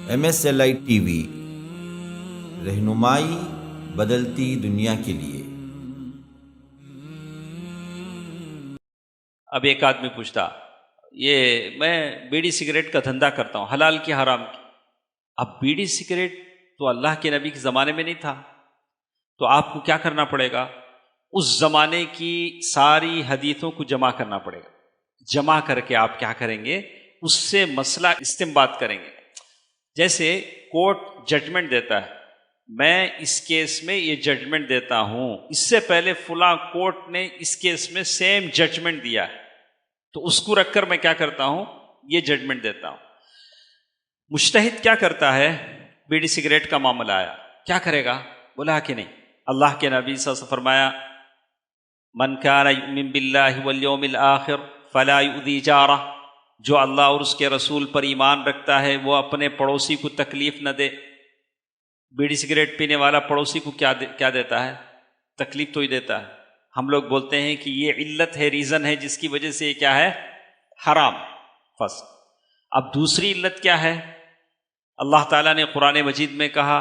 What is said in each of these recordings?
MSLI TV رہنمائی بدلتی دنیا کے لیے۔ اب ایک آدمی پوچھتا، یہ میں بیڑی سگریٹ کا دھندا کرتا ہوں، حلال کی حرام کی؟ اب بیڑی سگریٹ تو اللہ کے نبی کے زمانے میں نہیں تھا، تو آپ کو کیا کرنا پڑے گا؟ اس زمانے کی ساری حدیثوں کو جمع کرنا پڑے گا۔ جمع کر کے آپ کیا کریں گے؟ اس سے مسئلہ استنباط کریں گے۔ جیسے کورٹ ججمنٹ دیتا ہے، میں اس کیس میں یہ ججمنٹ دیتا ہوں، اس سے پہلے فلاں کورٹ نے اس کیس میں سیم ججمنٹ دیا ہے، تو اس کو رکھ کر میں کیا کرتا ہوں؟ یہ ججمنٹ دیتا ہوں۔ مجتہد کیا کرتا ہے؟ بیڑی سگریٹ کا معاملہ آیا، کیا کرے گا؟ بولا کہ نہیں، اللہ کے نبی صلی اللہ علیہ وسلم فرمایا، من کان یؤمن باللہ والیوم الآخر فلا یؤذی جارہ، جو اللہ اور اس کے رسول پر ایمان رکھتا ہے وہ اپنے پڑوسی کو تکلیف نہ دے۔ بیڑی سگریٹ پینے والا پڑوسی کو کیا دیتا ہے؟ تکلیف تو ہی دیتا ہے۔ ہم لوگ بولتے ہیں کہ یہ علت ہے، ریزن ہے جس کی وجہ سے یہ کیا ہے؟ حرام فسق۔ اب دوسری علت کیا ہے؟ اللہ تعالیٰ نے قرآن مجید میں کہا،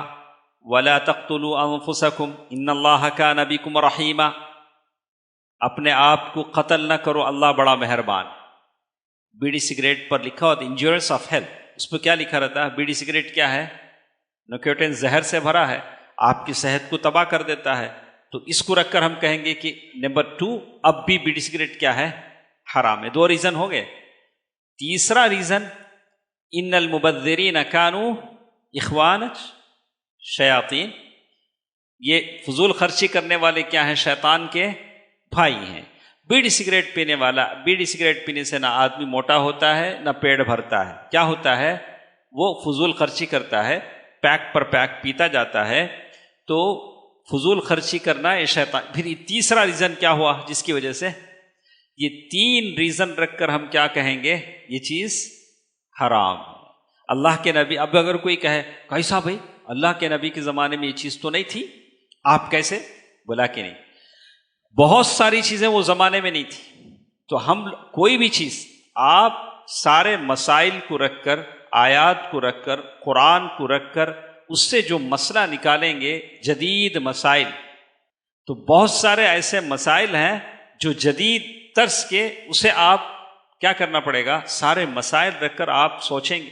وَلَا تَقْتُلُوا أَنفُسَكُمْ إِنَّ اللَّهَ كَانَ بِكُمْ رَحِيمًا، اپنے آپ کو قتل نہ کرو، اللہ بڑا مہربان۔ بیڑی سگریٹ پر لکھا ہوتا ہے انجورنس آف ہیلتھ، اس پہ کیا لکھا رہتا ہے؟ بیڑی سگریٹ کیا ہے؟ نکوٹین زہر سے بھرا ہے، آپ کی صحت کو تباہ کر دیتا ہے۔ تو اس کو رکھ کر ہم کہیں گے کہ نمبر 2 اب بھی بیڑی سگریٹ کیا ہے؟ حرام ہے۔ 2 ریزن ہو گئے۔ تیسرا ریزن، ان المبذرین کانوا اخوان شیاطین، یہ فضول خرچی کرنے والے کیا ہیں؟ شیطان کے بھائی ہیں۔ بیڑی سگریٹ پینے والا، بیڑی سگریٹ پینے سے نہ آدمی موٹا ہوتا ہے نہ پیٹ بھرتا ہے، کیا ہوتا ہے؟ وہ فضول خرچی کرتا ہے، پیک پر پیک پیتا جاتا ہے، تو فضول خرچی کرنا یہ شیطان۔ پھر یہ تیسرا ریزن کیا ہوا جس کی وجہ سے؟ یہ 3 ریزن رکھ کر ہم کیا کہیں گے؟ یہ چیز حرام ہے۔ اللہ کے نبی، اب اگر کوئی کہے کیسا بھائی، اللہ کے نبی کے زمانے میں یہ چیز تو نہیں تھی، آپ کیسے؟ بولا کہ نہیں، بہت ساری چیزیں وہ زمانے میں نہیں تھی، تو ہم کوئی بھی چیز آپ سارے مسائل کو رکھ کر، آیات کو رکھ کر، قرآن کو رکھ کر اس سے جو مسئلہ نکالیں گے جدید مسائل، تو بہت سارے ایسے مسائل ہیں جو جدید طرز کے، اسے آپ کیا کرنا پڑے گا؟ سارے مسائل رکھ کر آپ سوچیں گے۔